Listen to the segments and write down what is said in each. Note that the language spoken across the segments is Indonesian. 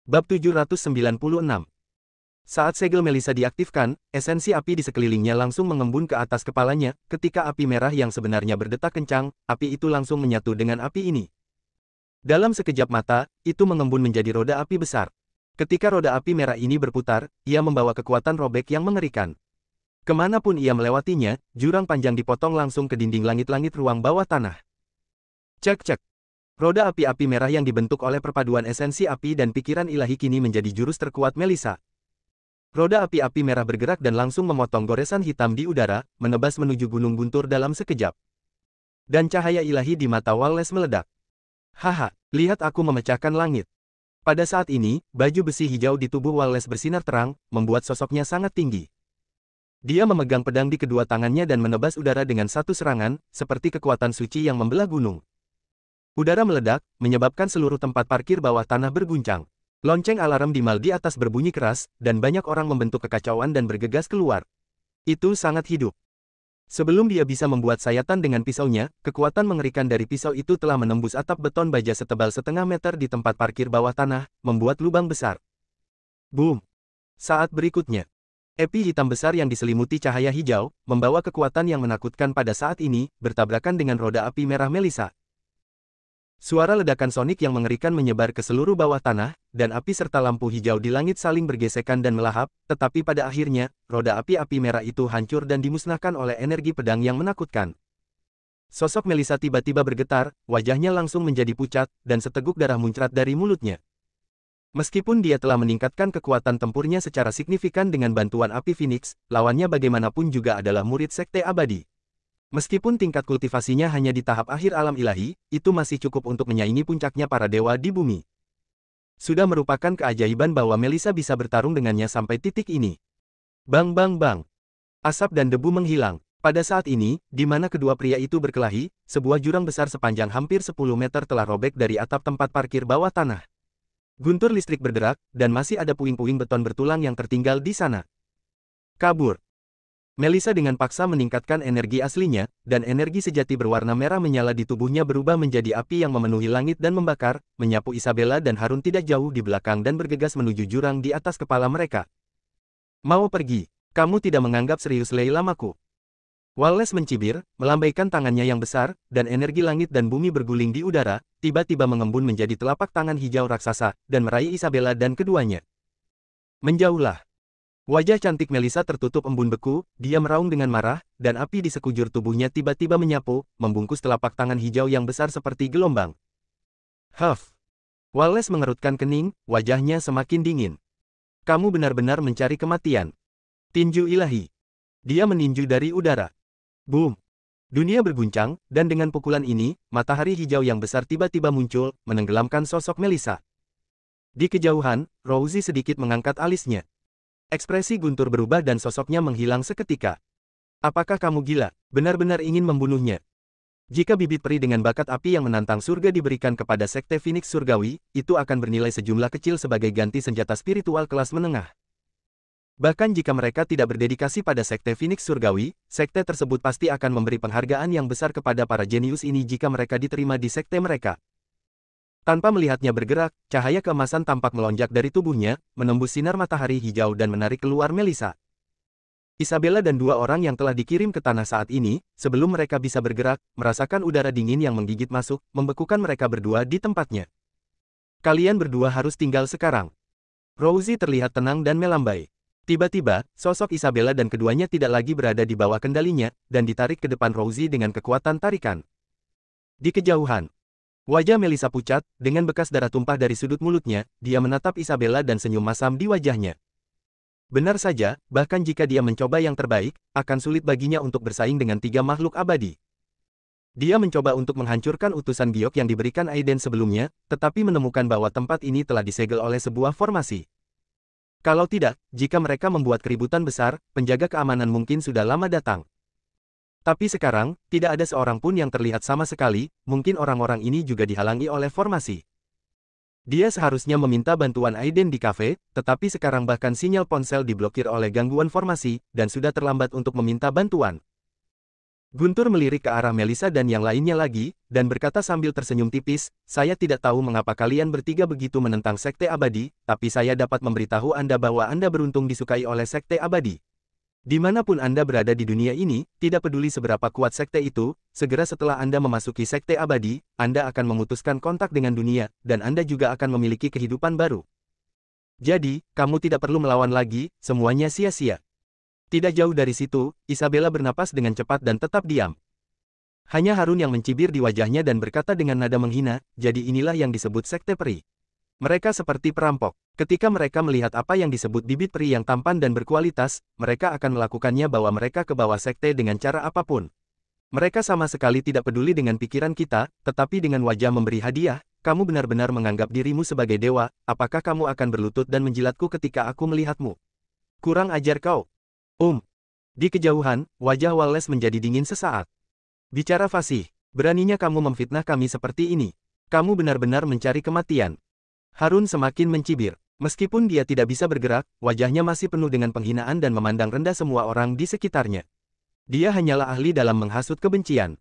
Bab 796. Saat segel Melisa diaktifkan, esensi api di sekelilingnya langsung mengembun ke atas kepalanya. Ketika api merah yang sebenarnya berdetak kencang, api itu langsung menyatu dengan api ini. Dalam sekejap mata, itu mengembun menjadi roda api besar. Ketika roda api merah ini berputar, ia membawa kekuatan robek yang mengerikan. Kemanapun ia melewatinya, jurang panjang dipotong langsung ke dinding langit-langit ruang bawah tanah. Cek-cek. Roda api-api merah yang dibentuk oleh perpaduan esensi api dan pikiran ilahi kini menjadi jurus terkuat Melisa. Roda api-api merah bergerak dan langsung memotong goresan hitam di udara, menebas menuju gunung guntur dalam sekejap. Dan cahaya ilahi di mata Wallace meledak. Haha, lihat aku memecahkan langit. Pada saat ini, baju besi hijau di tubuh Wallace bersinar terang, membuat sosoknya sangat tinggi. Dia memegang pedang di kedua tangannya dan menebas udara dengan satu serangan, seperti kekuatan suci yang membelah gunung. Udara meledak, menyebabkan seluruh tempat parkir bawah tanah berguncang. Lonceng alarm di mal di atas berbunyi keras, dan banyak orang membentuk kekacauan dan bergegas keluar. Itu sangat hidup. Sebelum dia bisa membuat sayatan dengan pisaunya, kekuatan mengerikan dari pisau itu telah menembus atap beton baja setebal setengah meter di tempat parkir bawah tanah, membuat lubang besar. Boom! Saat berikutnya, api hitam besar yang diselimuti cahaya hijau, membawa kekuatan yang menakutkan pada saat ini, bertabrakan dengan roda api merah Melisa. Suara ledakan sonik yang mengerikan menyebar ke seluruh bawah tanah, dan api serta lampu hijau di langit saling bergesekan dan melahap, tetapi pada akhirnya, roda api-api merah itu hancur dan dimusnahkan oleh energi pedang yang menakutkan. Sosok Melisa tiba-tiba bergetar, wajahnya langsung menjadi pucat, dan seteguk darah muncrat dari mulutnya. Meskipun dia telah meningkatkan kekuatan tempurnya secara signifikan dengan bantuan api Phoenix, lawannya bagaimanapun juga adalah murid Sekte Abadi. Meskipun tingkat kultivasinya hanya di tahap akhir alam ilahi, itu masih cukup untuk menyaingi puncaknya para dewa di bumi. Sudah merupakan keajaiban bahwa Melisa bisa bertarung dengannya sampai titik ini. Bang bang bang. Asap dan debu menghilang. Pada saat ini, di mana kedua pria itu berkelahi, sebuah jurang besar sepanjang hampir 10 meter telah robek dari atap tempat parkir bawah tanah. Guntur listrik berderak, dan masih ada puing-puing beton bertulang yang tertinggal di sana. Kabur. Melisa dengan paksa meningkatkan energi aslinya, dan energi sejati berwarna merah menyala di tubuhnya berubah menjadi api yang memenuhi langit dan membakar, menyapu Isabella dan Harun tidak jauh di belakang dan bergegas menuju jurang di atas kepala mereka. Mau pergi? Kamu tidak menganggap serius Leilamaku? Wallace mencibir, melambaikan tangannya yang besar, dan energi langit dan bumi berguling di udara, tiba-tiba mengembun menjadi telapak tangan hijau raksasa, dan meraih Isabella dan keduanya. Menjauhlah. Wajah cantik Melisa tertutup embun beku, dia meraung dengan marah, dan api di sekujur tubuhnya tiba-tiba menyapu, membungkus telapak tangan hijau yang besar seperti gelombang. Huff! Wallace mengerutkan kening, wajahnya semakin dingin. Kamu benar-benar mencari kematian. Tinju ilahi. Dia meninju dari udara. Boom! Dunia berguncang, dan dengan pukulan ini, matahari hijau yang besar tiba-tiba muncul, menenggelamkan sosok Melisa. Di kejauhan, Rousey sedikit mengangkat alisnya. Ekspresi Guntur berubah dan sosoknya menghilang seketika. Apakah kamu gila? Benar-benar ingin membunuhnya? Jika bibit peri dengan bakat api yang menantang surga diberikan kepada Sekte Phoenix Surgawi, itu akan bernilai sejumlah kecil sebagai ganti senjata spiritual kelas menengah. Bahkan jika mereka tidak berdedikasi pada Sekte Phoenix Surgawi, sekte tersebut pasti akan memberi penghargaan yang besar kepada para jenius ini jika mereka diterima di sekte mereka. Tanpa melihatnya bergerak, cahaya keemasan tampak melonjak dari tubuhnya, menembus sinar matahari hijau dan menarik keluar Melisa. Isabella dan dua orang yang telah dikirim ke tanah saat ini, sebelum mereka bisa bergerak, merasakan udara dingin yang menggigit masuk, membekukan mereka berdua di tempatnya. Kalian berdua harus tinggal sekarang. Rousey terlihat tenang dan melambai. Tiba-tiba, sosok Isabella dan keduanya tidak lagi berada di bawah kendalinya, dan ditarik ke depan Rousey dengan kekuatan tarikan. Di kejauhan, wajah Melisa pucat, dengan bekas darah tumpah dari sudut mulutnya, dia menatap Isabella dan senyum masam di wajahnya. Benar saja, bahkan jika dia mencoba yang terbaik, akan sulit baginya untuk bersaing dengan tiga makhluk abadi. Dia mencoba untuk menghancurkan utusan giok yang diberikan Aiden sebelumnya, tetapi menemukan bahwa tempat ini telah disegel oleh sebuah formasi. Kalau tidak, jika mereka membuat keributan besar, penjaga keamanan mungkin sudah lama datang. Tapi sekarang, tidak ada seorang pun yang terlihat sama sekali, mungkin orang-orang ini juga dihalangi oleh formasi. Dia seharusnya meminta bantuan Aiden di kafe, tetapi sekarang bahkan sinyal ponsel diblokir oleh gangguan formasi, dan sudah terlambat untuk meminta bantuan. Guntur melirik ke arah Melissa dan yang lainnya lagi, dan berkata sambil tersenyum tipis, saya tidak tahu mengapa kalian bertiga begitu menentang Sekte Abadi, tapi saya dapat memberitahu Anda bahwa Anda beruntung disukai oleh Sekte Abadi. Dimanapun Anda berada di dunia ini, tidak peduli seberapa kuat Sekte itu, segera setelah Anda memasuki Sekte Abadi, Anda akan memutuskan kontak dengan dunia, dan Anda juga akan memiliki kehidupan baru. Jadi, kamu tidak perlu melawan lagi, semuanya sia-sia. Tidak jauh dari situ, Isabella bernapas dengan cepat dan tetap diam. Hanya Harun yang mencibir di wajahnya dan berkata dengan nada menghina, jadi inilah yang disebut Sekte Peri. Mereka seperti perampok. Ketika mereka melihat apa yang disebut bibit peri yang tampan dan berkualitas, mereka akan melakukannya bawa mereka ke bawah sekte dengan cara apapun. Mereka sama sekali tidak peduli dengan pikiran kita, tetapi dengan wajah memberi hadiah, kamu benar-benar menganggap dirimu sebagai dewa, apakah kamu akan berlutut dan menjilatku ketika aku melihatmu? Kurang ajar kau. Di kejauhan, wajah Wallace menjadi dingin sesaat. Bicara fasih, beraninya kamu memfitnah kami seperti ini. Kamu benar-benar mencari kematian. Harun semakin mencibir. Meskipun dia tidak bisa bergerak, wajahnya masih penuh dengan penghinaan dan memandang rendah semua orang di sekitarnya. Dia hanyalah ahli dalam menghasut kebencian.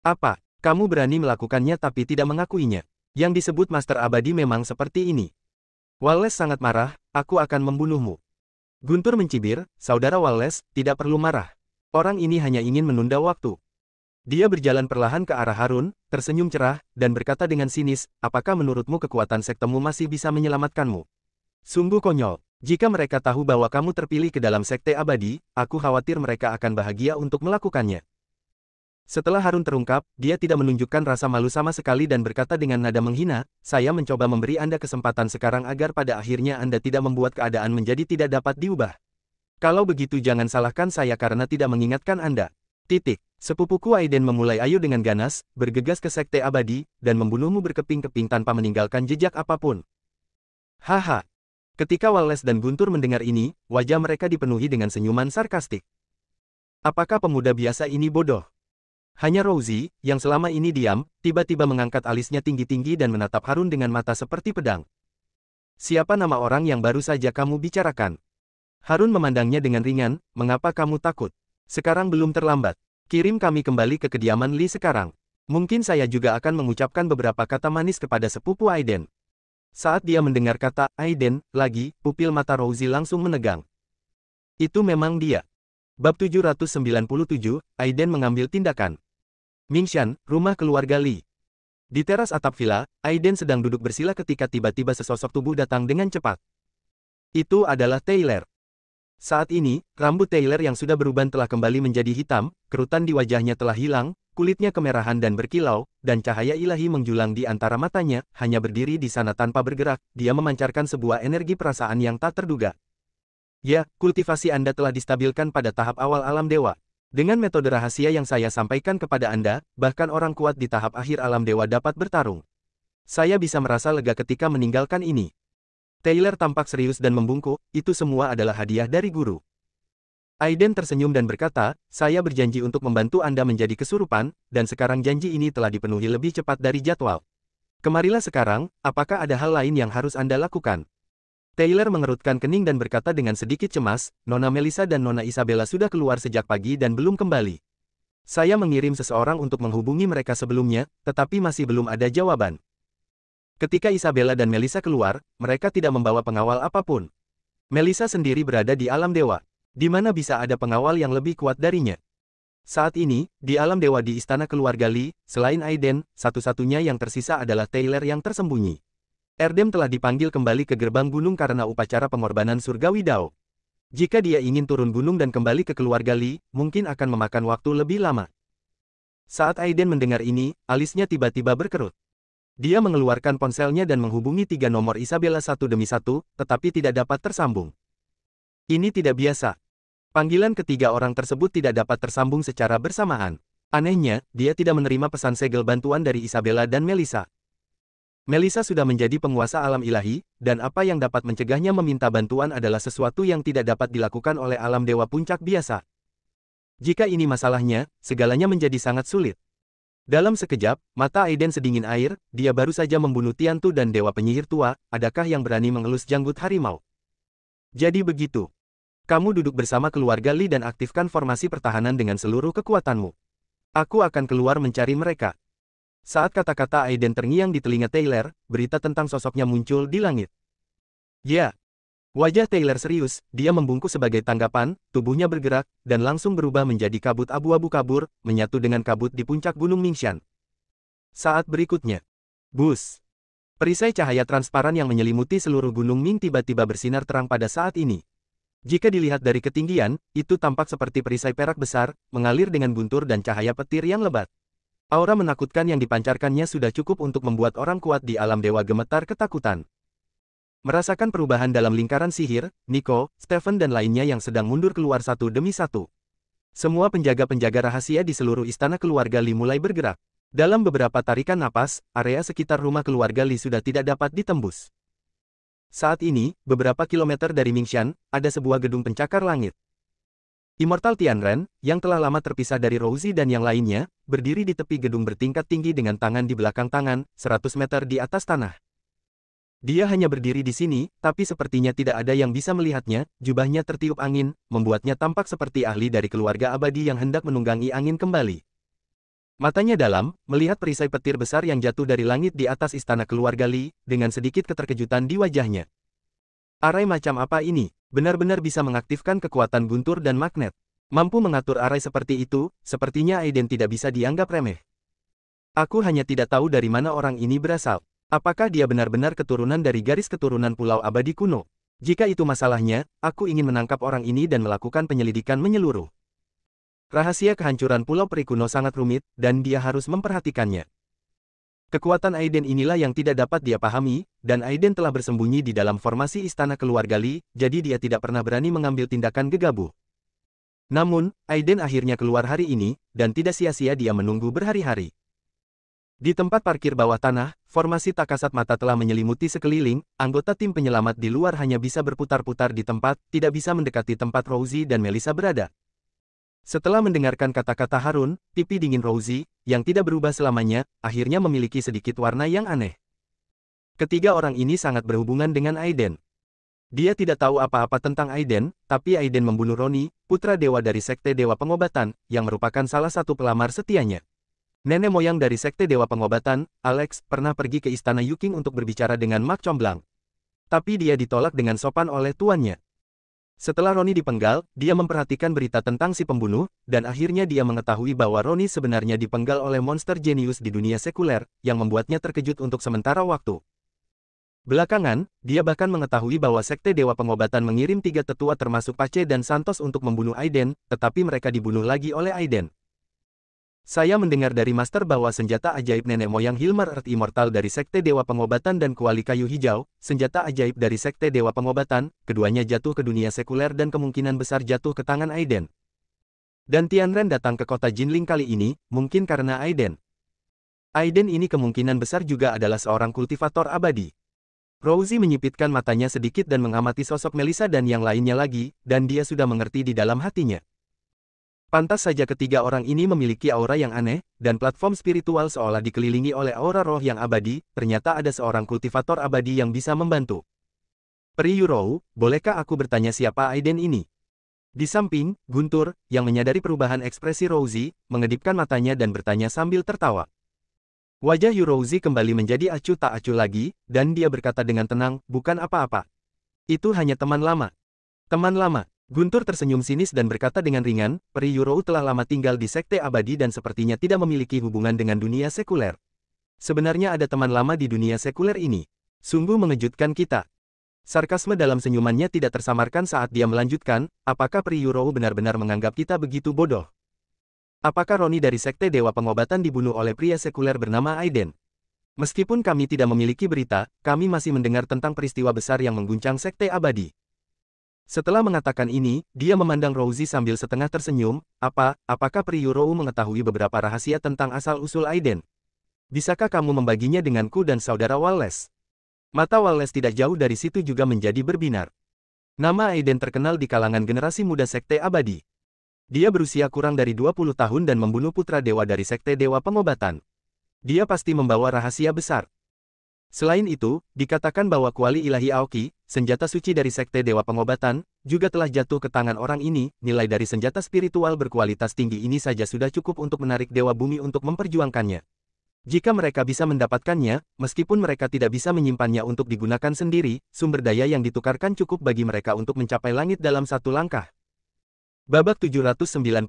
Apa? Kamu berani melakukannya tapi tidak mengakuinya. Yang disebut Master Abadi memang seperti ini. Wallace sangat marah, aku akan membunuhmu. Guntur mencibir, saudara Wallace, tidak perlu marah. Orang ini hanya ingin menunda waktu. Dia berjalan perlahan ke arah Harun, tersenyum cerah, dan berkata dengan sinis, apakah menurutmu kekuatan sektemu masih bisa menyelamatkanmu? Sungguh konyol. Jika mereka tahu bahwa kamu terpilih ke dalam Sekte Abadi, aku khawatir mereka akan bahagia untuk melakukannya. Setelah Harun terungkap, dia tidak menunjukkan rasa malu sama sekali dan berkata dengan nada menghina, saya mencoba memberi Anda kesempatan sekarang agar pada akhirnya Anda tidak membuat keadaan menjadi tidak dapat diubah. Kalau begitu jangan salahkan saya karena tidak mengingatkan Anda. Sepupuku Aiden memulai Ayu dengan ganas, bergegas ke Sekte Abadi, dan membunuhmu berkeping-keping tanpa meninggalkan jejak apapun. Haha. Ketika Wallace dan Guntur mendengar ini, wajah mereka dipenuhi dengan senyuman sarkastik. Apakah pemuda biasa ini bodoh? Hanya Rosie, yang selama ini diam, tiba-tiba mengangkat alisnya tinggi-tinggi dan menatap Harun dengan mata seperti pedang. Siapa nama orang yang baru saja kamu bicarakan? Harun memandangnya dengan ringan, mengapa kamu takut? Sekarang belum terlambat. Kirim kami kembali ke kediaman Lee sekarang. Mungkin saya juga akan mengucapkan beberapa kata manis kepada sepupu Aiden. Saat dia mendengar kata Aiden lagi, pupil mata Rosie langsung menegang. Itu memang dia. Bab 797, Aiden mengambil tindakan. Mingshan, rumah keluarga Lee. Di teras atap villa, Aiden sedang duduk bersila ketika tiba-tiba sesosok tubuh datang dengan cepat. Itu adalah Taylor. Saat ini, rambut Taylor yang sudah beruban telah kembali menjadi hitam, kerutan di wajahnya telah hilang, kulitnya kemerahan dan berkilau, dan cahaya ilahi menjulang di antara matanya, hanya berdiri di sana tanpa bergerak, dia memancarkan sebuah energi perasaan yang tak terduga. Ya, kultivasi Anda telah distabilkan pada tahap awal alam dewa. Dengan metode rahasia yang saya sampaikan kepada Anda, bahkan orang kuat di tahap akhir alam dewa dapat bertarung. Saya bisa merasa lega ketika meninggalkan ini. Taylor tampak serius dan membungkuk, itu semua adalah hadiah dari guru. Aiden tersenyum dan berkata, saya berjanji untuk membantu Anda menjadi kesurupan, dan sekarang janji ini telah dipenuhi lebih cepat dari jadwal. Kemarilah sekarang, apakah ada hal lain yang harus Anda lakukan? Taylor mengerutkan kening dan berkata dengan sedikit cemas, Nona Melissa dan Nona Isabella sudah keluar sejak pagi dan belum kembali. Saya mengirim seseorang untuk menghubungi mereka sebelumnya, tetapi masih belum ada jawaban. Ketika Isabella dan Melissa keluar, mereka tidak membawa pengawal apapun. Melissa sendiri berada di alam dewa. Di mana bisa ada pengawal yang lebih kuat darinya? Saat ini, di alam dewa di istana keluarga Lee, selain Aiden, satu-satunya yang tersisa adalah Taylor yang tersembunyi. Erdem telah dipanggil kembali ke gerbang gunung karena upacara pengorbanan surgawi Dao. Jika dia ingin turun gunung dan kembali ke keluarga Lee, mungkin akan memakan waktu lebih lama. Saat Aiden mendengar ini, alisnya tiba-tiba berkerut. Dia mengeluarkan ponselnya dan menghubungi 3 nomor Isabella satu demi satu, tetapi tidak dapat tersambung. Ini tidak biasa. Panggilan ketiga orang tersebut tidak dapat tersambung secara bersamaan. Anehnya, dia tidak menerima pesan segel bantuan dari Isabella dan Melissa. Melissa sudah menjadi penguasa alam ilahi, dan apa yang dapat mencegahnya meminta bantuan adalah sesuatu yang tidak dapat dilakukan oleh alam dewa puncak biasa. Jika ini masalahnya, segalanya menjadi sangat sulit. Dalam sekejap, mata Aiden sedingin air, dia baru saja membunuh Tiantu dan dewa penyihir tua, adakah yang berani mengelus janggut harimau? Jadi begitu. Kamu duduk bersama keluarga Lee dan aktifkan formasi pertahanan dengan seluruh kekuatanmu. Aku akan keluar mencari mereka. Saat kata-kata Aiden terngiang di telinga Taylor, berita tentang sosoknya muncul di langit. Ya. Wajah Taylor serius, dia membungkuk sebagai tanggapan, tubuhnya bergerak, dan langsung berubah menjadi kabut abu-abu kabur, menyatu dengan kabut di puncak Gunung Mingshan. Saat berikutnya. Bus. Perisai cahaya transparan yang menyelimuti seluruh Gunung Ming tiba-tiba bersinar terang pada saat ini. Jika dilihat dari ketinggian, itu tampak seperti perisai perak besar, mengalir dengan guntur dan cahaya petir yang lebat. Aura menakutkan yang dipancarkannya sudah cukup untuk membuat orang kuat di alam dewa gemetar ketakutan. Merasakan perubahan dalam lingkaran sihir, Nico, Stephen dan lainnya yang sedang mundur keluar satu demi satu. Semua penjaga-penjaga rahasia di seluruh istana keluarga Li mulai bergerak. Dalam beberapa tarikan napas, area sekitar rumah keluarga Li sudah tidak dapat ditembus. Saat ini, beberapa kilometer dari Mingshan, ada sebuah gedung pencakar langit. Immortal Tianren, yang telah lama terpisah dari Rousey dan yang lainnya, berdiri di tepi gedung bertingkat tinggi dengan tangan di belakang tangan, 100 meter di atas tanah. Dia hanya berdiri di sini, tapi sepertinya tidak ada yang bisa melihatnya, jubahnya tertiup angin, membuatnya tampak seperti ahli dari keluarga abadi yang hendak menunggangi angin kembali. Matanya dalam, melihat perisai petir besar yang jatuh dari langit di atas istana keluarga Li, dengan sedikit keterkejutan di wajahnya. Arai macam apa ini? Benar-benar bisa mengaktifkan kekuatan guntur dan magnet. Mampu mengatur arai seperti itu, sepertinya Aiden tidak bisa dianggap remeh. Aku hanya tidak tahu dari mana orang ini berasal. Apakah dia benar-benar keturunan dari garis keturunan Pulau Abadi kuno? Jika itu masalahnya, aku ingin menangkap orang ini dan melakukan penyelidikan menyeluruh. Rahasia kehancuran Pulau Peri kuno sangat rumit, dan dia harus memperhatikannya. Kekuatan Aiden inilah yang tidak dapat dia pahami, dan Aiden telah bersembunyi di dalam formasi istana keluarga Li, jadi dia tidak pernah berani mengambil tindakan gegabah. Namun, Aiden akhirnya keluar hari ini, dan tidak sia-sia dia menunggu berhari-hari. Di tempat parkir bawah tanah, formasi tak kasat mata telah menyelimuti sekeliling, anggota tim penyelamat di luar hanya bisa berputar-putar di tempat, tidak bisa mendekati tempat Rousey dan Melissa berada. Setelah mendengarkan kata-kata Harun, pipi dingin Rousey, yang tidak berubah selamanya, akhirnya memiliki sedikit warna yang aneh. Ketiga orang ini sangat berhubungan dengan Aiden. Dia tidak tahu apa-apa tentang Aiden, tapi Aiden membunuh Roni, putra dewa dari Sekte Dewa Pengobatan, yang merupakan salah satu pelamar setianya. Nenek moyang dari Sekte Dewa Pengobatan, Alex, pernah pergi ke istana Yuking untuk berbicara dengan Mak Comblang. Tapi dia ditolak dengan sopan oleh tuannya. Setelah Roni dipenggal, dia memperhatikan berita tentang si pembunuh, dan akhirnya dia mengetahui bahwa Roni sebenarnya dipenggal oleh monster jenius di dunia sekuler, yang membuatnya terkejut untuk sementara waktu. Belakangan, dia bahkan mengetahui bahwa Sekte Dewa Pengobatan mengirim 3 tetua termasuk Pace dan Santos untuk membunuh Aiden, tetapi mereka dibunuh lagi oleh Aiden. Saya mendengar dari Master bahwa senjata ajaib nenek moyang Hilmar Earth Immortal dari Sekte Dewa Pengobatan dan kuali kayu hijau, senjata ajaib dari Sekte Dewa Pengobatan, keduanya jatuh ke dunia sekuler dan kemungkinan besar jatuh ke tangan Aiden. Dan Tianren datang ke kota Jinling kali ini, mungkin karena Aiden. Aiden ini kemungkinan besar juga adalah seorang kultivator abadi. Rousey menyipitkan matanya sedikit dan mengamati sosok Melissa dan yang lainnya lagi, dan dia sudah mengerti di dalam hatinya. Pantas saja ketiga orang ini memiliki aura yang aneh, dan platform spiritual seolah dikelilingi oleh aura roh yang abadi, ternyata ada seorang kultivator abadi yang bisa membantu. Peri Yurou, bolehkah aku bertanya siapa Aiden ini? Di samping, Guntur, yang menyadari perubahan ekspresi Rousey, mengedipkan matanya dan bertanya sambil tertawa. Wajah Rousey kembali menjadi acuh tak acuh lagi, dan dia berkata dengan tenang, bukan apa-apa. Itu hanya teman lama. Teman lama. Guntur tersenyum sinis dan berkata dengan ringan, Peri Yurou telah lama tinggal di Sekte Abadi dan sepertinya tidak memiliki hubungan dengan dunia sekuler. Sebenarnya ada teman lama di dunia sekuler ini. Sungguh mengejutkan kita. Sarkasme dalam senyumannya tidak tersamarkan saat dia melanjutkan, apakah Peri Yurou benar-benar menganggap kita begitu bodoh? Apakah Roni dari Sekte Dewa Pengobatan dibunuh oleh pria sekuler bernama Aiden? Meskipun kami tidak memiliki berita, kami masih mendengar tentang peristiwa besar yang mengguncang Sekte Abadi. Setelah mengatakan ini, dia memandang Rousey sambil setengah tersenyum, apakah Peri Yurou mengetahui beberapa rahasia tentang asal-usul Aiden? Bisakah kamu membaginya denganku dan saudara Wallace? Mata Wallace tidak jauh dari situ juga menjadi berbinar. Nama Aiden terkenal di kalangan generasi muda Sekte Abadi. Dia berusia kurang dari 20 tahun dan membunuh putra dewa dari Sekte Dewa Pengobatan. Dia pasti membawa rahasia besar. Selain itu, dikatakan bahwa kuali ilahi Aoki, senjata suci dari Sekte Dewa Pengobatan, juga telah jatuh ke tangan orang ini. Nilai dari senjata spiritual berkualitas tinggi ini saja sudah cukup untuk menarik Dewa Bumi untuk memperjuangkannya. Jika mereka bisa mendapatkannya, meskipun mereka tidak bisa menyimpannya untuk digunakan sendiri, sumber daya yang ditukarkan cukup bagi mereka untuk mencapai langit dalam satu langkah. Babak 798,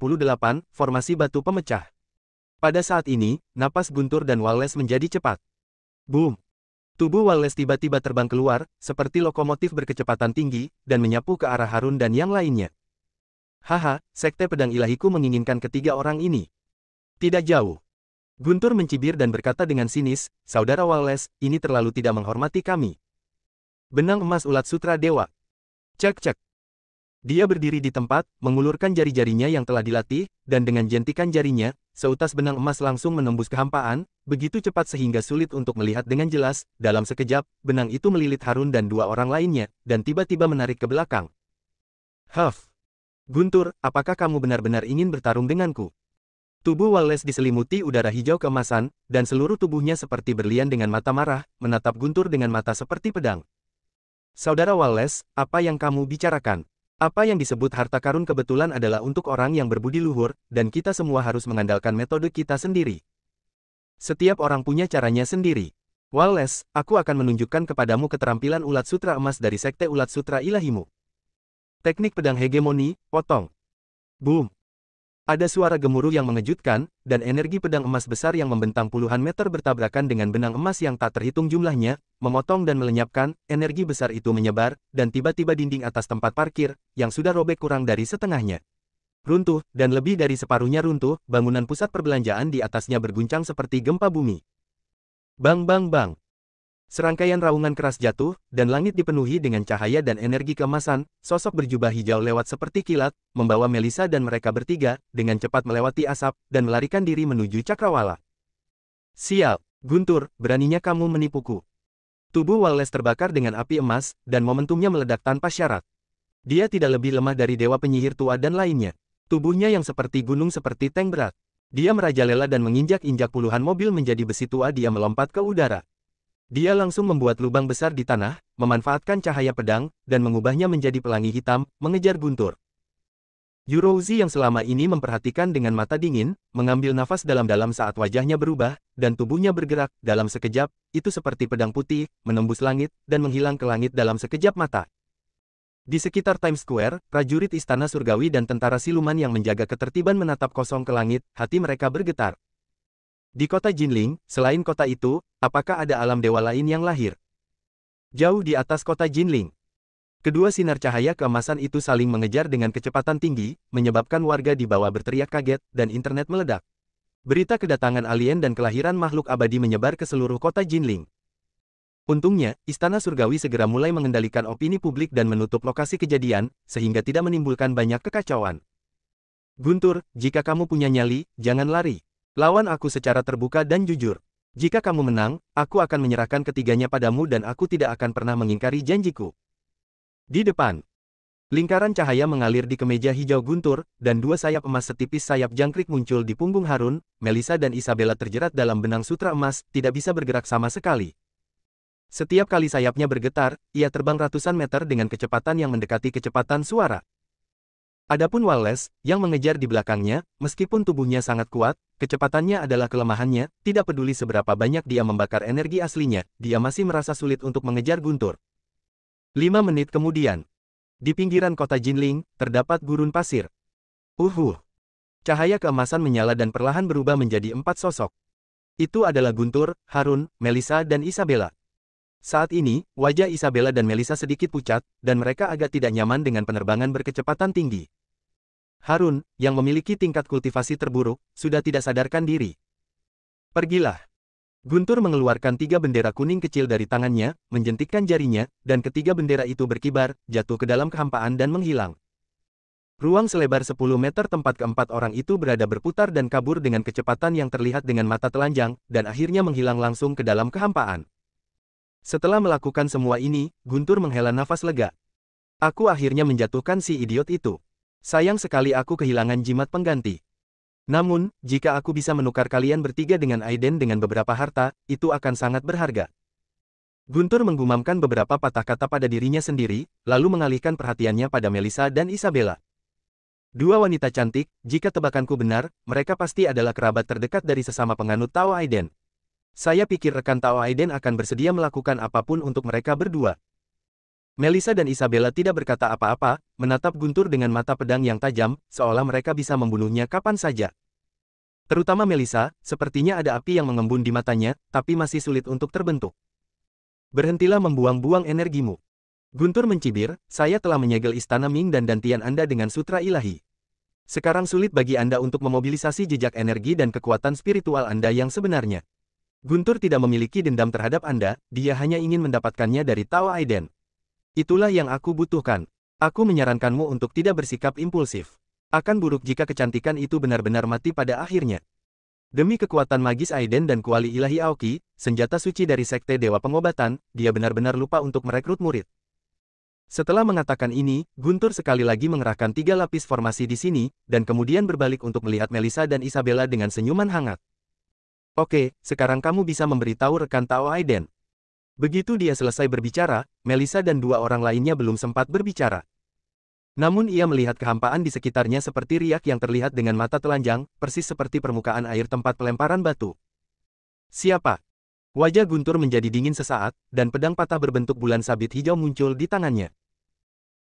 Formasi Batu Pemecah. Pada saat ini, napas Guntur dan Wallace menjadi cepat. Boom! Tubuh Wallace tiba-tiba terbang keluar, seperti lokomotif berkecepatan tinggi, dan menyapu ke arah Harun dan yang lainnya. Haha, Sekte Pedang Ilahiku menginginkan ketiga orang ini. Tidak jauh. Guntur mencibir dan berkata dengan sinis, Saudara Wallace, ini terlalu tidak menghormati kami. Benang emas ulat sutra dewa. Cek-cek. Dia berdiri di tempat, mengulurkan jari-jarinya yang telah dilatih, dan dengan jentikan jarinya, seutas benang emas langsung menembus kehampaan, begitu cepat sehingga sulit untuk melihat dengan jelas. Dalam sekejap, benang itu melilit Harun dan dua orang lainnya, dan tiba-tiba menarik ke belakang. Huff. Guntur, apakah kamu benar-benar ingin bertarung denganku? Tubuh Wallace diselimuti udara hijau keemasan, dan seluruh tubuhnya seperti berlian dengan mata marah, menatap Guntur dengan mata seperti pedang. Saudara Wallace, apa yang kamu bicarakan? Apa yang disebut harta karun kebetulan adalah untuk orang yang berbudi luhur, dan kita semua harus mengandalkan metode kita sendiri. Setiap orang punya caranya sendiri. Wallace, aku akan menunjukkan kepadamu keterampilan ulat sutra emas dari Sekte Ulat Sutra Ilahimu. Teknik pedang hegemoni, potong. Boom. Ada suara gemuruh yang mengejutkan, dan energi pedang emas besar yang membentang puluhan meter bertabrakan dengan benang emas yang tak terhitung jumlahnya, memotong dan melenyapkan. Energi besar itu menyebar, dan tiba-tiba dinding atas tempat parkir, yang sudah robek kurang dari setengahnya, runtuh, dan lebih dari separuhnya runtuh. Bangunan pusat perbelanjaan di atasnya berguncang seperti gempa bumi. Bang bang bang. Serangkaian raungan keras jatuh, dan langit dipenuhi dengan cahaya dan energi keemasan. Sosok berjubah hijau lewat seperti kilat, membawa Melissa dan mereka bertiga, dengan cepat melewati asap, dan melarikan diri menuju cakrawala. Sial, Guntur, beraninya kamu menipuku. Tubuh Wallace terbakar dengan api emas, dan momentumnya meledak tanpa syarat. Dia tidak lebih lemah dari dewa penyihir tua dan lainnya. Tubuhnya yang seperti gunung seperti tank berat. Dia merajalela dan menginjak-injak puluhan mobil menjadi besi tua. Dia melompat ke udara. Dia langsung membuat lubang besar di tanah, memanfaatkan cahaya pedang, dan mengubahnya menjadi pelangi hitam, mengejar Guntur. Yurouzi yang selama ini memperhatikan dengan mata dingin, mengambil nafas dalam-dalam saat wajahnya berubah, dan tubuhnya bergerak. Dalam sekejap, itu seperti pedang putih, menembus langit, dan menghilang ke langit dalam sekejap mata. Di sekitar Times Square, prajurit Istana Surgawi dan tentara siluman yang menjaga ketertiban menatap kosong ke langit, hati mereka bergetar. Di kota Jinling, selain kota itu, apakah ada alam dewa lain yang lahir? Jauh di atas kota Jinling. Kedua sinar cahaya keemasan itu saling mengejar dengan kecepatan tinggi, menyebabkan warga di bawah berteriak kaget, dan internet meledak. Berita kedatangan alien dan kelahiran makhluk abadi menyebar ke seluruh kota Jinling. Untungnya, Istana Surgawi segera mulai mengendalikan opini publik dan menutup lokasi kejadian, sehingga tidak menimbulkan banyak kekacauan. Guntur, jika kamu punya nyali, jangan lari. Lawan aku secara terbuka dan jujur. Jika kamu menang, aku akan menyerahkan ketiganya padamu dan aku tidak akan pernah mengingkari janjiku. Di depan, lingkaran cahaya mengalir di kemeja hijau Guntur, dan dua sayap emas setipis sayap jangkrik muncul di punggung Harun. Melissa dan Isabella terjerat dalam benang sutra emas, tidak bisa bergerak sama sekali. Setiap kali sayapnya bergetar, ia terbang ratusan meter dengan kecepatan yang mendekati kecepatan suara. Adapun Wallace, yang mengejar di belakangnya, meskipun tubuhnya sangat kuat, kecepatannya adalah kelemahannya. Tidak peduli seberapa banyak dia membakar energi aslinya, dia masih merasa sulit untuk mengejar Guntur. 5 menit kemudian, di pinggiran kota Jinling, terdapat gurun pasir. Cahaya keemasan menyala dan perlahan berubah menjadi 4 sosok. Itu adalah Guntur, Harun, Melissa dan Isabella. Saat ini, wajah Isabella dan Melissa sedikit pucat, dan mereka agak tidak nyaman dengan penerbangan berkecepatan tinggi. Harun, yang memiliki tingkat kultivasi terburuk, sudah tidak sadarkan diri. Pergilah. Guntur mengeluarkan 3 bendera kuning kecil dari tangannya, menjentikkan jarinya, dan ketiga bendera itu berkibar, jatuh ke dalam kehampaan dan menghilang. Ruang selebar 10 meter tempat keempat orang itu berada berputar dan kabur dengan kecepatan yang terlihat dengan mata telanjang, dan akhirnya menghilang langsung ke dalam kehampaan. Setelah melakukan semua ini, Guntur menghela nafas lega. Aku akhirnya menjatuhkan si idiot itu. Sayang sekali aku kehilangan jimat pengganti. Namun, jika aku bisa menukar kalian bertiga dengan Aiden dengan beberapa harta, itu akan sangat berharga. Guntur menggumamkan beberapa patah kata pada dirinya sendiri, lalu mengalihkan perhatiannya pada Melissa dan Isabella. Dua wanita cantik, jika tebakanku benar, mereka pasti adalah kerabat terdekat dari sesama penganut Tao Aiden. Saya pikir rekan Tao Aiden akan bersedia melakukan apapun untuk mereka berdua. Melissa dan Isabella tidak berkata apa-apa, menatap Guntur dengan mata pedang yang tajam, seolah mereka bisa membunuhnya kapan saja. Terutama Melissa, sepertinya ada api yang mengembun di matanya, tapi masih sulit untuk terbentuk. Berhentilah membuang-buang energimu. Guntur mencibir, saya telah menyegel istana Ming dan dantian Anda dengan sutra ilahi. Sekarang sulit bagi Anda untuk memobilisasi jejak energi dan kekuatan spiritual Anda yang sebenarnya. Guntur tidak memiliki dendam terhadap Anda, dia hanya ingin mendapatkannya dari Tao Aiden. Itulah yang aku butuhkan. Aku menyarankanmu untuk tidak bersikap impulsif. Akan buruk jika kecantikan itu benar-benar mati pada akhirnya. Demi kekuatan magis Aiden dan kuali ilahi Aoki, senjata suci dari Sekte Dewa Pengobatan, dia benar-benar lupa untuk merekrut murid. Setelah mengatakan ini, Guntur sekali lagi mengerahkan 3 lapis formasi di sini, dan kemudian berbalik untuk melihat Melissa dan Isabella dengan senyuman hangat. Oke, sekarang kamu bisa memberitahu rekan Tao Aiden. Begitu dia selesai berbicara, Melissa dan 2 orang lainnya belum sempat berbicara. Namun ia melihat kehampaan di sekitarnya seperti riak yang terlihat dengan mata telanjang, persis seperti permukaan air tempat pelemparan batu. Siapa? Wajah Guntur menjadi dingin sesaat, dan pedang patah berbentuk bulan sabit hijau muncul di tangannya.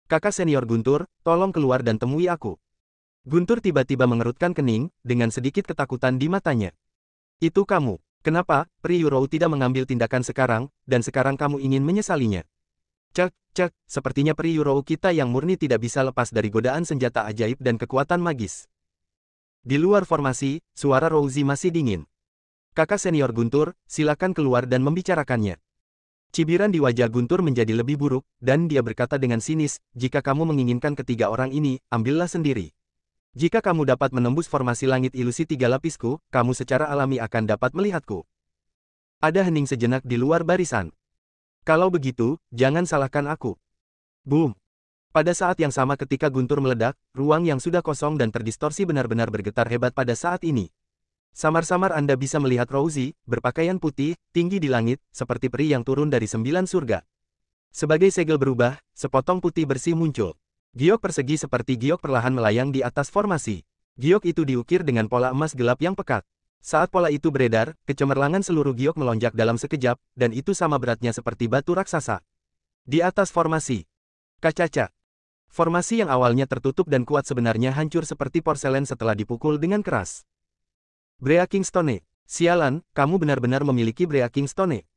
Kakak senior Guntur, tolong keluar dan temui aku. Guntur tiba-tiba mengerutkan kening, dengan sedikit ketakutan di matanya. Itu kamu. Kenapa, Pri Yurou tidak mengambil tindakan sekarang, dan sekarang kamu ingin menyesalinya? Cek, sepertinya Pri Yurou kita yang murni tidak bisa lepas dari godaan senjata ajaib dan kekuatan magis. Di luar formasi, suara Rousey masih dingin. Kakak senior Guntur, silakan keluar dan membicarakannya. Cibiran di wajah Guntur menjadi lebih buruk, dan dia berkata dengan sinis, jika kamu menginginkan ketiga orang ini, ambillah sendiri. Jika kamu dapat menembus formasi langit ilusi 3 lapisku, kamu secara alami akan dapat melihatku. Ada hening sejenak di luar barisan. Kalau begitu, jangan salahkan aku. Boom! Pada saat yang sama ketika Guntur meledak, ruang yang sudah kosong dan terdistorsi benar-benar bergetar hebat pada saat ini. Samar-samar Anda bisa melihat Rousey, berpakaian putih, tinggi di langit, seperti peri yang turun dari 9 surga. Sebagai segel berubah, sepotong putih bersih muncul. Giok persegi seperti giok perlahan melayang di atas formasi. Giok itu diukir dengan pola emas gelap yang pekat. Saat pola itu beredar, kecemerlangan seluruh giok melonjak dalam sekejap, dan itu sama beratnya seperti batu raksasa. Di atas formasi. Kacaca. Formasi yang awalnya tertutup dan kuat sebenarnya hancur seperti porselen setelah dipukul dengan keras. Brea Kingstone. Sialan, kamu benar-benar memiliki Brea Kingstone.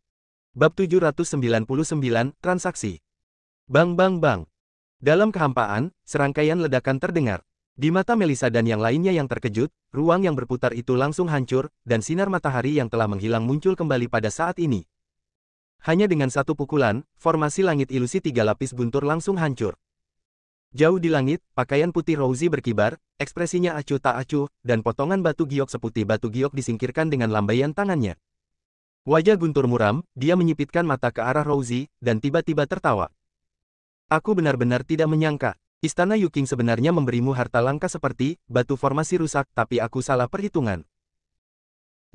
Bab 799, Transaksi. Bang bang bang. Dalam kehampaan, serangkaian ledakan terdengar. Di mata Melissa dan yang lainnya yang terkejut, ruang yang berputar itu langsung hancur, dan sinar matahari yang telah menghilang muncul kembali pada saat ini. Hanya dengan satu pukulan, formasi langit ilusi 3 lapis Guntur langsung hancur. Jauh di langit, pakaian putih Rousey berkibar, ekspresinya acuh tak acuh, dan potongan batu giok seputih batu giok disingkirkan dengan lambaian tangannya. Wajah Guntur muram, dia menyipitkan mata ke arah Rousey, dan tiba-tiba tertawa. Aku benar-benar tidak menyangka. Istana Yuking sebenarnya memberimu harta langka seperti batu formasi rusak, tapi aku salah perhitungan.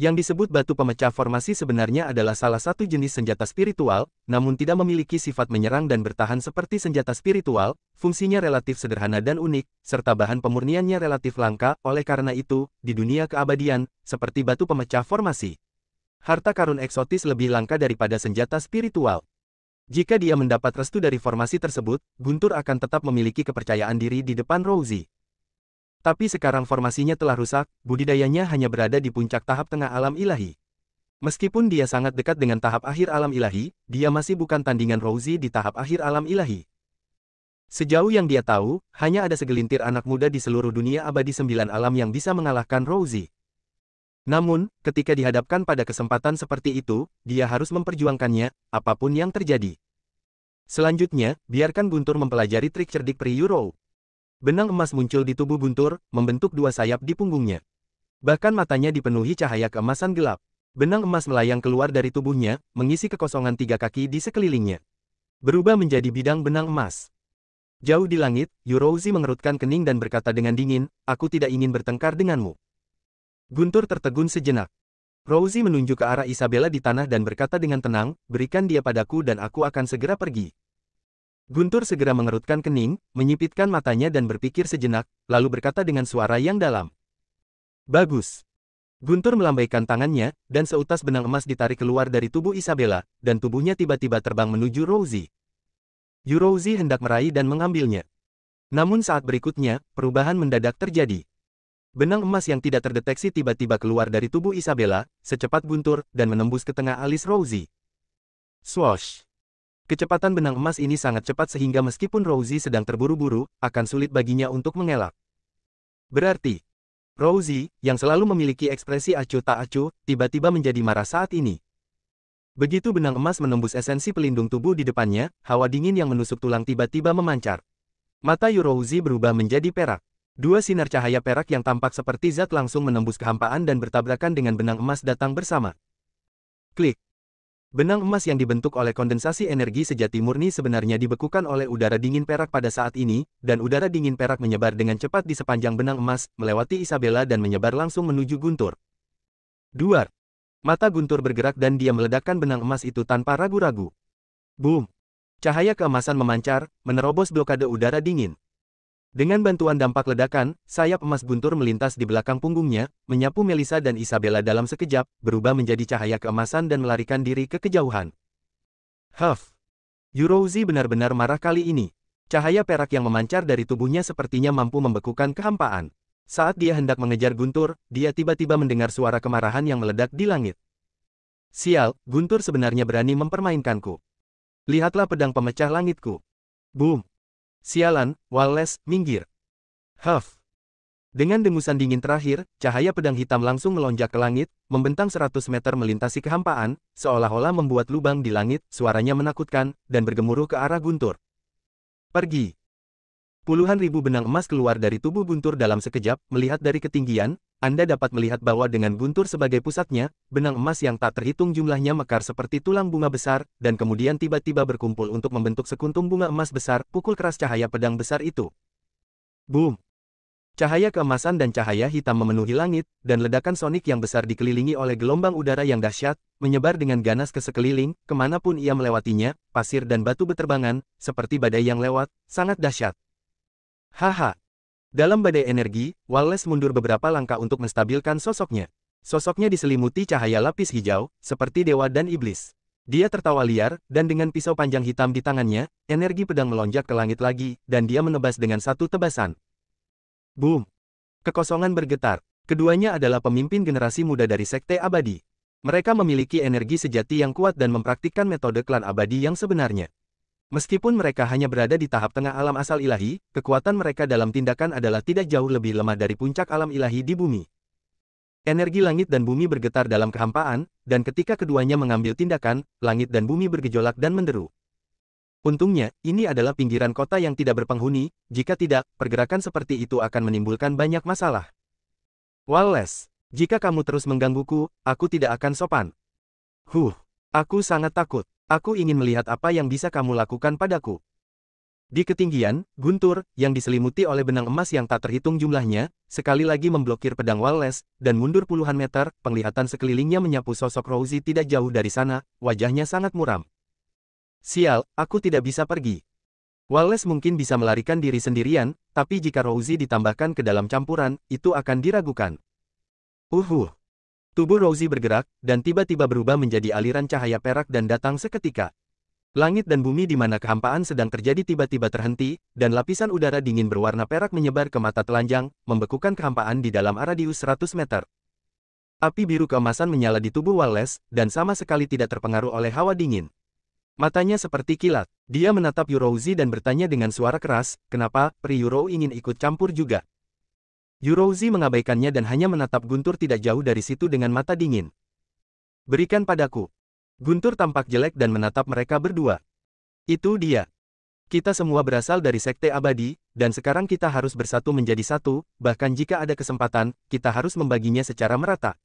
Yang disebut batu pemecah formasi sebenarnya adalah salah satu jenis senjata spiritual, namun tidak memiliki sifat menyerang dan bertahan seperti senjata spiritual, fungsinya relatif sederhana dan unik, serta bahan pemurniannya relatif langka, oleh karena itu, di dunia keabadian, seperti batu pemecah formasi. Harta karun eksotis lebih langka daripada senjata spiritual. Jika dia mendapat restu dari formasi tersebut, Guntur akan tetap memiliki kepercayaan diri di depan Rousey. Tapi sekarang formasinya telah rusak, budidayanya hanya berada di puncak tahap tengah alam ilahi. Meskipun dia sangat dekat dengan tahap akhir alam ilahi, dia masih bukan tandingan Rousey di tahap akhir alam ilahi. Sejauh yang dia tahu, hanya ada segelintir anak muda di seluruh dunia abadi 9 alam yang bisa mengalahkan Rousey. Namun, ketika dihadapkan pada kesempatan seperti itu, dia harus memperjuangkannya, apapun yang terjadi. Selanjutnya, biarkan Guntur mempelajari trik cerdik Pri Yurou. Benang emas muncul di tubuh Guntur, membentuk 2 sayap di punggungnya. Bahkan matanya dipenuhi cahaya keemasan gelap. Benang emas melayang keluar dari tubuhnya, mengisi kekosongan 3 kaki di sekelilingnya. Berubah menjadi bidang benang emas. Jauh di langit, Rousey mengerutkan kening dan berkata dengan dingin, aku tidak ingin bertengkar denganmu. Guntur tertegun sejenak. Rosie menunjuk ke arah Isabella di tanah dan berkata dengan tenang, berikan dia padaku dan aku akan segera pergi. Guntur segera mengerutkan kening, menyipitkan matanya dan berpikir sejenak, lalu berkata dengan suara yang dalam. Bagus. Guntur melambaikan tangannya, dan seutas benang emas ditarik keluar dari tubuh Isabella, dan tubuhnya tiba-tiba terbang menuju Rosie. Rosie hendak meraih dan mengambilnya. Namun saat berikutnya, perubahan mendadak terjadi. Benang emas yang tidak terdeteksi tiba-tiba keluar dari tubuh Isabella, secepat Guntur, dan menembus ke tengah alis Rosie. Swoosh! Kecepatan benang emas ini sangat cepat sehingga meskipun Rosie sedang terburu-buru, akan sulit baginya untuk mengelak. Berarti, Rosie, yang selalu memiliki ekspresi acuh tak acuh, tiba-tiba menjadi marah saat ini. Begitu benang emas menembus esensi pelindung tubuh di depannya, hawa dingin yang menusuk tulang tiba-tiba memancar. Mata Rosie berubah menjadi perak. Dua sinar cahaya perak yang tampak seperti zat langsung menembus kehampaan dan bertabrakan dengan benang emas datang bersama. Klik. Benang emas yang dibentuk oleh kondensasi energi sejati murni sebenarnya dibekukan oleh udara dingin perak pada saat ini, dan udara dingin perak menyebar dengan cepat di sepanjang benang emas, melewati Isabella dan menyebar langsung menuju Guntur. Duar. Mata Guntur bergerak dan dia meledakkan benang emas itu tanpa ragu-ragu. Boom. Cahaya keemasan memancar, menerobos blokade udara dingin. Dengan bantuan dampak ledakan, sayap emas Guntur melintas di belakang punggungnya, menyapu Melissa dan Isabella dalam sekejap, berubah menjadi cahaya keemasan dan melarikan diri ke kejauhan. Huff! Rosie benar-benar marah kali ini. Cahaya perak yang memancar dari tubuhnya sepertinya mampu membekukan kehampaan. Saat dia hendak mengejar Guntur, dia tiba-tiba mendengar suara kemarahan yang meledak di langit. Sial, Guntur sebenarnya berani mempermainkanku. Lihatlah pedang pemecah langitku. Boom! Sialan, Wallace, minggir. Huff. Dengan dengusan dingin terakhir, cahaya pedang hitam langsung melonjak ke langit, membentang 100 meter melintasi kehampaan, seolah-olah membuat lubang di langit, suaranya menakutkan, dan bergemuruh ke arah Guntur. Pergi. Puluhan ribu benang emas keluar dari tubuh Guntur dalam sekejap, melihat dari ketinggian, Anda dapat melihat bahwa dengan Guntur sebagai pusatnya, benang emas yang tak terhitung jumlahnya mekar seperti tulang bunga besar, dan kemudian tiba-tiba berkumpul untuk membentuk sekuntum bunga emas besar, pukul keras cahaya pedang besar itu. Boom! Cahaya keemasan dan cahaya hitam memenuhi langit, dan ledakan sonik yang besar dikelilingi oleh gelombang udara yang dahsyat, menyebar dengan ganas ke sekeliling, kemanapun ia melewatinya, pasir dan batu beterbangan, seperti badai yang lewat, sangat dahsyat. Haha! Dalam badai energi, Wallace mundur beberapa langkah untuk menstabilkan sosoknya. Sosoknya diselimuti cahaya lapis hijau, seperti dewa dan iblis. Dia tertawa liar, dan dengan pisau panjang hitam di tangannya, energi pedang melonjak ke langit lagi, dan dia menebas dengan satu tebasan. Boom! Kekosongan bergetar. Keduanya adalah pemimpin generasi muda dari Sekte Abadi. Mereka memiliki energi sejati yang kuat dan mempraktikkan metode klan abadi yang sebenarnya. Meskipun mereka hanya berada di tahap tengah alam asal ilahi, kekuatan mereka dalam tindakan adalah tidak jauh lebih lemah dari puncak alam ilahi di bumi. Energi langit dan bumi bergetar dalam kehampaan, dan ketika keduanya mengambil tindakan, langit dan bumi bergejolak dan menderu. Untungnya, ini adalah pinggiran kota yang tidak berpenghuni, jika tidak, pergerakan seperti itu akan menimbulkan banyak masalah. Wallace, jika kamu terus menggangguku, aku tidak akan sopan. Aku sangat takut. Aku ingin melihat apa yang bisa kamu lakukan padaku. Di ketinggian, Guntur, yang diselimuti oleh benang emas yang tak terhitung jumlahnya, sekali lagi memblokir pedang Wallace, dan mundur puluhan meter, penglihatan sekelilingnya menyapu sosok Rosie tidak jauh dari sana, wajahnya sangat muram. Sial, aku tidak bisa pergi. Wallace mungkin bisa melarikan diri sendirian, tapi jika Rosie ditambahkan ke dalam campuran, itu akan diragukan. Tubuh Rosie bergerak, dan tiba-tiba berubah menjadi aliran cahaya perak dan datang seketika. Langit dan bumi di mana kehampaan sedang terjadi tiba-tiba terhenti, dan lapisan udara dingin berwarna perak menyebar ke mata telanjang, membekukan kehampaan di dalam radius 100 meter. Api biru keemasan menyala di tubuh Wallace, dan sama sekali tidak terpengaruh oleh hawa dingin. Matanya seperti kilat. Dia menatap Rosie dan bertanya dengan suara keras, kenapa, Pri-Yuro ingin ikut campur juga? Rosie mengabaikannya dan hanya menatap Guntur tidak jauh dari situ dengan mata dingin. Berikan padaku. Guntur tampak jelek dan menatap mereka berdua. Itu dia. Kita semua berasal dari Sekte Abadi, dan sekarang kita harus bersatu menjadi satu, bahkan jika ada kesempatan, kita harus membaginya secara merata.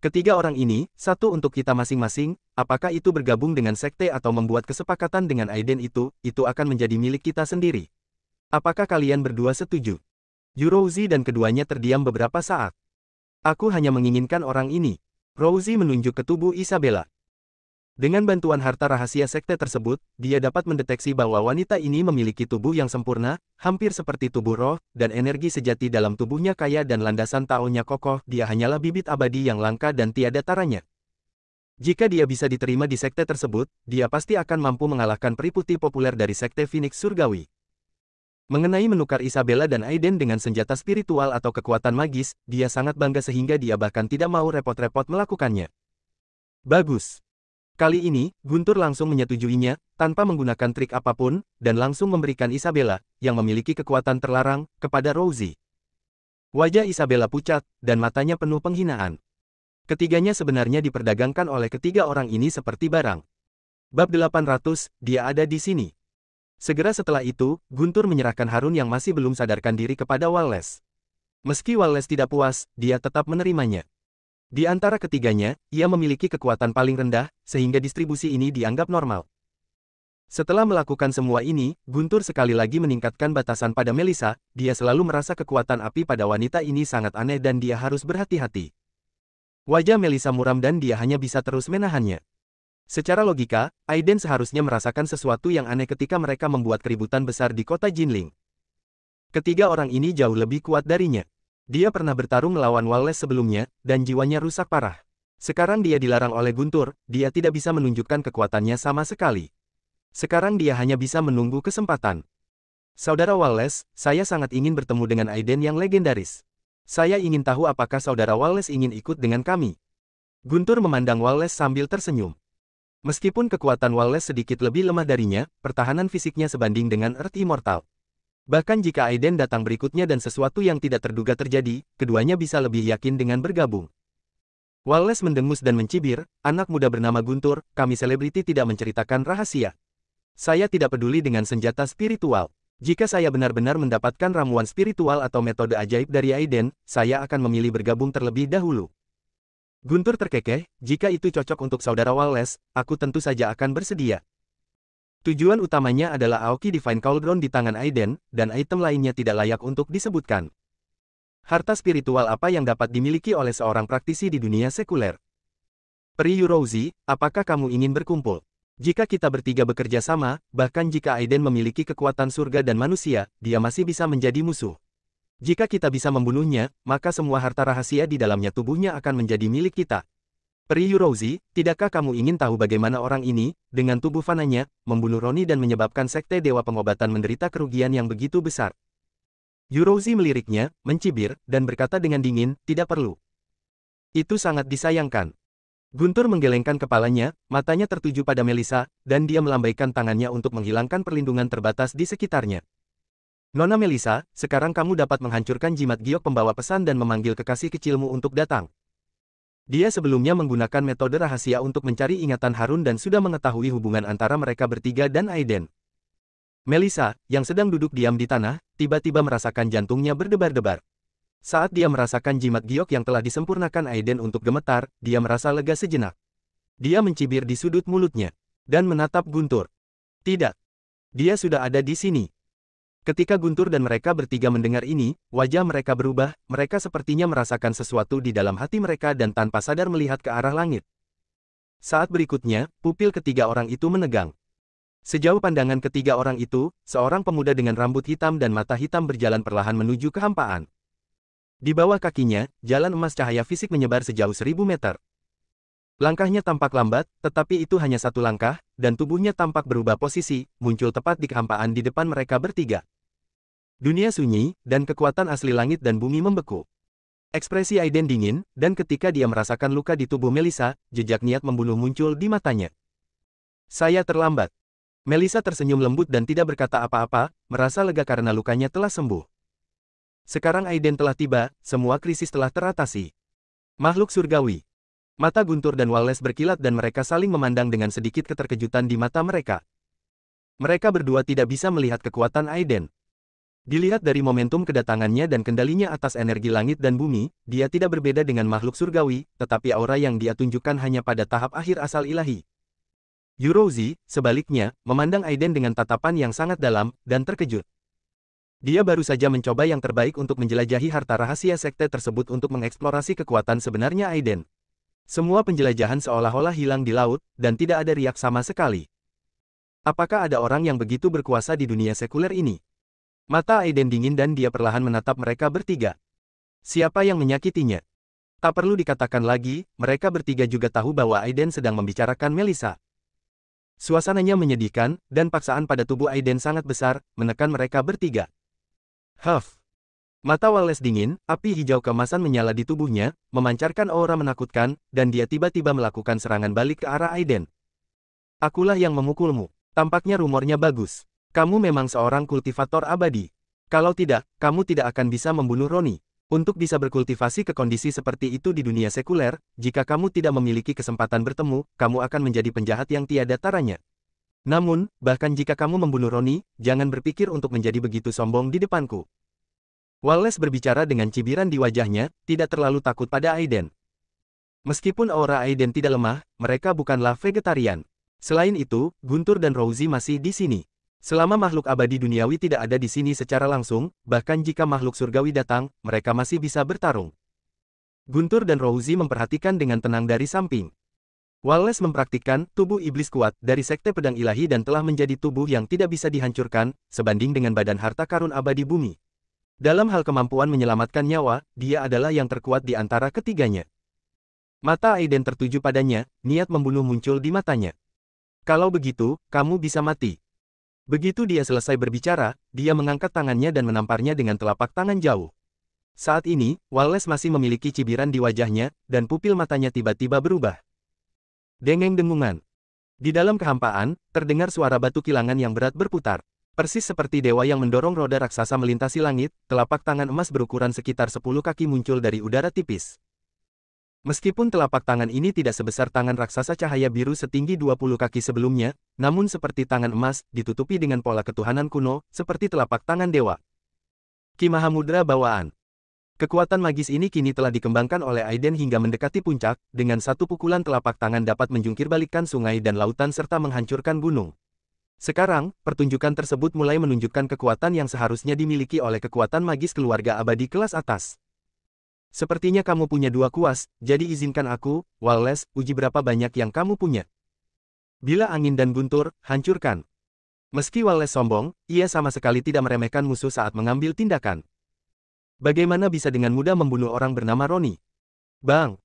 Ketiga orang ini, satu untuk kita masing-masing, apakah itu bergabung dengan Sekte atau membuat kesepakatan dengan Aiden itu akan menjadi milik kita sendiri. Apakah kalian berdua setuju? Rosie dan keduanya terdiam beberapa saat. Aku hanya menginginkan orang ini. Rousey menunjuk ke tubuh Isabella. Dengan bantuan harta rahasia sekte tersebut, dia dapat mendeteksi bahwa wanita ini memiliki tubuh yang sempurna, hampir seperti tubuh roh, dan energi sejati dalam tubuhnya kaya dan landasan taonya kokoh. Dia hanyalah bibit abadi yang langka dan tiada taranya. Jika dia bisa diterima di sekte tersebut, dia pasti akan mampu mengalahkan peri putih populer dari sekte Phoenix Surgawi. Mengenai menukar Isabella dan Aiden dengan senjata spiritual atau kekuatan magis, dia sangat bangga sehingga dia bahkan tidak mau repot-repot melakukannya. Bagus. Kali ini, Guntur langsung menyetujuinya, tanpa menggunakan trik apapun, dan langsung memberikan Isabella, yang memiliki kekuatan terlarang, kepada Rousey. Wajah Isabella pucat, dan matanya penuh penghinaan. Ketiganya sebenarnya diperdagangkan oleh ketiga orang ini seperti barang. Bab 800, dia ada di sini. Segera setelah itu, Guntur menyerahkan Harun yang masih belum sadarkan diri kepada Wallace. Meski Wallace tidak puas, dia tetap menerimanya. Di antara ketiganya, ia memiliki kekuatan paling rendah, sehingga distribusi ini dianggap normal. Setelah melakukan semua ini, Guntur sekali lagi meningkatkan batasan pada Melissa. Dia selalu merasa kekuatan api pada wanita ini sangat aneh dan dia harus berhati-hati. Wajah Melissa muram dan dia hanya bisa terus menahannya. Secara logika, Aiden seharusnya merasakan sesuatu yang aneh ketika mereka membuat keributan besar di kota Jinling. Ketiga orang ini jauh lebih kuat darinya. Dia pernah bertarung melawan Wallace sebelumnya, dan jiwanya rusak parah. Sekarang dia dilarang oleh Guntur, dia tidak bisa menunjukkan kekuatannya sama sekali. Sekarang dia hanya bisa menunggu kesempatan. Saudara Wallace, saya sangat ingin bertemu dengan Aiden yang legendaris. Saya ingin tahu apakah saudara Wallace ingin ikut dengan kami. Guntur memandang Wallace sambil tersenyum. Meskipun kekuatan Wallace sedikit lebih lemah darinya, pertahanan fisiknya sebanding dengan Earth Immortal. Bahkan jika Aiden datang berikutnya dan sesuatu yang tidak terduga terjadi, keduanya bisa lebih yakin dengan bergabung. Wallace mendengus dan mencibir, anak muda bernama Guntur, kami selebriti tidak menceritakan rahasia. Saya tidak peduli dengan senjata spiritual. Jika saya benar-benar mendapatkan ramuan spiritual atau metode ajaib dari Aiden, saya akan memilih bergabung terlebih dahulu. Guntur terkekeh, jika itu cocok untuk saudara Wallace, aku tentu saja akan bersedia. Tujuan utamanya adalah Aoki Divine Cauldron di tangan Aiden, dan item lainnya tidak layak untuk disebutkan. Harta spiritual apa yang dapat dimiliki oleh seorang praktisi di dunia sekuler? Peri Rousey, apakah kamu ingin berkumpul? Jika kita bertiga bekerja sama, bahkan jika Aiden memiliki kekuatan surga dan manusia, dia masih bisa menjadi musuh. Jika kita bisa membunuhnya, maka semua harta rahasia di dalamnya tubuhnya akan menjadi milik kita. Peri Rousey, tidakkah kamu ingin tahu bagaimana orang ini, dengan tubuh fananya, membunuh Roni dan menyebabkan sekte Dewa Pengobatan menderita kerugian yang begitu besar? Rousey meliriknya, mencibir, dan berkata dengan dingin, tidak perlu. Itu sangat disayangkan. Guntur menggelengkan kepalanya, matanya tertuju pada Melissa, dan dia melambaikan tangannya untuk menghilangkan perlindungan terbatas di sekitarnya. Nona Melissa, sekarang kamu dapat menghancurkan jimat giok pembawa pesan dan memanggil kekasih kecilmu untuk datang. Dia sebelumnya menggunakan metode rahasia untuk mencari ingatan Harun dan sudah mengetahui hubungan antara mereka bertiga dan Aiden. Melissa, yang sedang duduk diam di tanah, tiba-tiba merasakan jantungnya berdebar-debar. Saat dia merasakan jimat giok yang telah disempurnakan Aiden untuk gemetar, dia merasa lega sejenak. Dia mencibir di sudut mulutnya, dan menatap Guntur. Tidak. Dia sudah ada di sini. Ketika Guntur dan mereka bertiga mendengar ini, wajah mereka berubah, mereka sepertinya merasakan sesuatu di dalam hati mereka dan tanpa sadar melihat ke arah langit. Saat berikutnya, pupil ketiga orang itu menegang. Sejauh pandangan ketiga orang itu, seorang pemuda dengan rambut hitam dan mata hitam berjalan perlahan menuju kehampaan. Di bawah kakinya, jalan emas cahaya fisik menyebar sejauh 1000 meter. Langkahnya tampak lambat, tetapi itu hanya satu langkah, dan tubuhnya tampak berubah posisi, muncul tepat di kehampaan di depan mereka bertiga. Dunia sunyi, dan kekuatan asli langit dan bumi membeku. Ekspresi Aiden dingin, dan ketika dia merasakan luka di tubuh Melissa, jejak niat membunuh muncul di matanya. Saya terlambat. Melissa tersenyum lembut dan tidak berkata apa-apa, merasa lega karena lukanya telah sembuh. Sekarang Aiden telah tiba, semua krisis telah teratasi. Makhluk surgawi. Mata Guntur dan Wallace berkilat dan mereka saling memandang dengan sedikit keterkejutan di mata mereka. Mereka berdua tidak bisa melihat kekuatan Aiden. Dilihat dari momentum kedatangannya dan kendalinya atas energi langit dan bumi, dia tidak berbeda dengan makhluk surgawi, tetapi aura yang dia tunjukkan hanya pada tahap akhir asal ilahi. Rousey, sebaliknya, memandang Aiden dengan tatapan yang sangat dalam, dan terkejut. Dia baru saja mencoba yang terbaik untuk menjelajahi harta rahasia sekte tersebut untuk mengeksplorasi kekuatan sebenarnya Aiden. Semua penjelajahan seolah-olah hilang di laut, dan tidak ada riak sama sekali. Apakah ada orang yang begitu berkuasa di dunia sekuler ini? Mata Aiden dingin dan dia perlahan menatap mereka bertiga. Siapa yang menyakitinya? Tak perlu dikatakan lagi, mereka bertiga juga tahu bahwa Aiden sedang membicarakan Melissa. Suasananya menyedihkan, dan paksaan pada tubuh Aiden sangat besar, menekan mereka bertiga. Huff. Mata Wallace dingin, api hijau keemasan menyala di tubuhnya, memancarkan aura menakutkan, dan dia tiba-tiba melakukan serangan balik ke arah Aiden. Akulah yang memukulmu. Tampaknya rumornya bagus. Kamu memang seorang kultivator abadi. Kalau tidak, kamu tidak akan bisa membunuh Roni. Untuk bisa berkultivasi ke kondisi seperti itu di dunia sekuler, jika kamu tidak memiliki kesempatan bertemu, kamu akan menjadi penjahat yang tiada taranya. Namun, bahkan jika kamu membunuh Roni, jangan berpikir untuk menjadi begitu sombong di depanku. Wallace berbicara dengan cibiran di wajahnya, tidak terlalu takut pada Aiden. Meskipun aura Aiden tidak lemah, mereka bukanlah vegetarian. Selain itu, Guntur dan Rousey masih di sini. Selama makhluk abadi duniawi tidak ada di sini secara langsung, bahkan jika makhluk surgawi datang, mereka masih bisa bertarung. Guntur dan Rousey memperhatikan dengan tenang dari samping. Wallace mempraktikkan tubuh iblis kuat dari Sekte Pedang Ilahi dan telah menjadi tubuh yang tidak bisa dihancurkan, sebanding dengan badan harta karun abadi bumi. Dalam hal kemampuan menyelamatkan nyawa, dia adalah yang terkuat di antara ketiganya. Mata Aiden tertuju padanya, niat membunuh muncul di matanya. Kalau begitu, kamu bisa mati. Begitu dia selesai berbicara, dia mengangkat tangannya dan menamparnya dengan telapak tangan jauh. Saat ini, Wallace masih memiliki cibiran di wajahnya, dan pupil matanya tiba-tiba berubah. Dengeng dengungan. Di dalam kehampaan, terdengar suara batu kilangan yang berat berputar. Persis seperti dewa yang mendorong roda raksasa melintasi langit, telapak tangan emas berukuran sekitar 10 kaki muncul dari udara tipis. Meskipun telapak tangan ini tidak sebesar tangan raksasa cahaya biru setinggi 20 kaki sebelumnya, namun seperti tangan emas, ditutupi dengan pola ketuhanan kuno, seperti telapak tangan dewa. Ki Mahamudra Bawaan. Kekuatan magis ini kini telah dikembangkan oleh Aiden hingga mendekati puncak, dengan satu pukulan telapak tangan dapat menjungkirbalikkan sungai dan lautan serta menghancurkan gunung. Sekarang, pertunjukan tersebut mulai menunjukkan kekuatan yang seharusnya dimiliki oleh kekuatan magis keluarga abadi kelas atas. Sepertinya kamu punya dua kuas, jadi izinkan aku, Wallace, uji berapa banyak yang kamu punya. Bila angin dan guntur, hancurkan. Meski Wallace sombong, ia sama sekali tidak meremehkan musuh saat mengambil tindakan. Bagaimana bisa dengan mudah membunuh orang bernama Roni? Bang!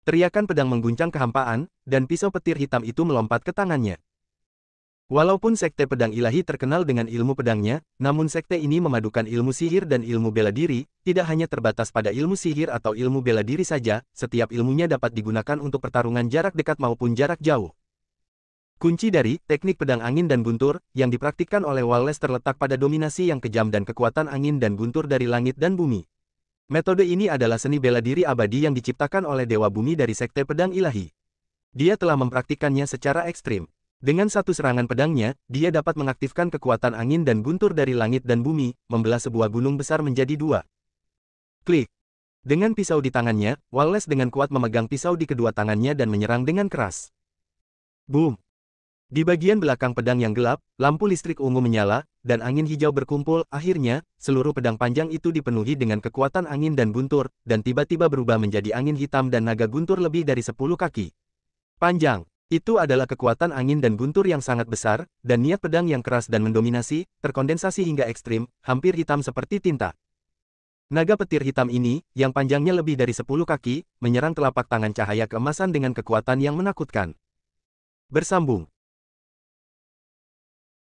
Teriakan pedang mengguncang kehampaan, dan pisau petir hitam itu melompat ke tangannya. Walaupun Sekte Pedang Ilahi terkenal dengan ilmu pedangnya, namun sekte ini memadukan ilmu sihir dan ilmu bela diri, tidak hanya terbatas pada ilmu sihir atau ilmu bela diri saja, setiap ilmunya dapat digunakan untuk pertarungan jarak dekat maupun jarak jauh. Kunci dari teknik pedang angin dan guntur, yang dipraktikkan oleh Wallace terletak pada dominasi yang kejam dan kekuatan angin dan guntur dari langit dan bumi. Metode ini adalah seni bela diri abadi yang diciptakan oleh Dewa Bumi dari Sekte Pedang Ilahi. Dia telah mempraktikkannya secara ekstrim. Dengan satu serangan pedangnya, dia dapat mengaktifkan kekuatan angin dan guntur dari langit dan bumi, membelah sebuah gunung besar menjadi dua. Klik. Dengan pisau di tangannya, Wallace dengan kuat memegang pisau di kedua tangannya dan menyerang dengan keras. Boom! Di bagian belakang pedang yang gelap, lampu listrik ungu menyala, dan angin hijau berkumpul. Akhirnya, seluruh pedang panjang itu dipenuhi dengan kekuatan angin dan guntur, dan tiba-tiba berubah menjadi angin hitam dan naga guntur lebih dari 10 kaki. Panjang. Itu adalah kekuatan angin dan guntur yang sangat besar, dan niat pedang yang keras dan mendominasi, terkondensasi hingga ekstrim, hampir hitam seperti tinta. Naga petir hitam ini, yang panjangnya lebih dari 10 kaki, menyerang telapak tangan cahaya keemasan dengan kekuatan yang menakutkan. Bersambung.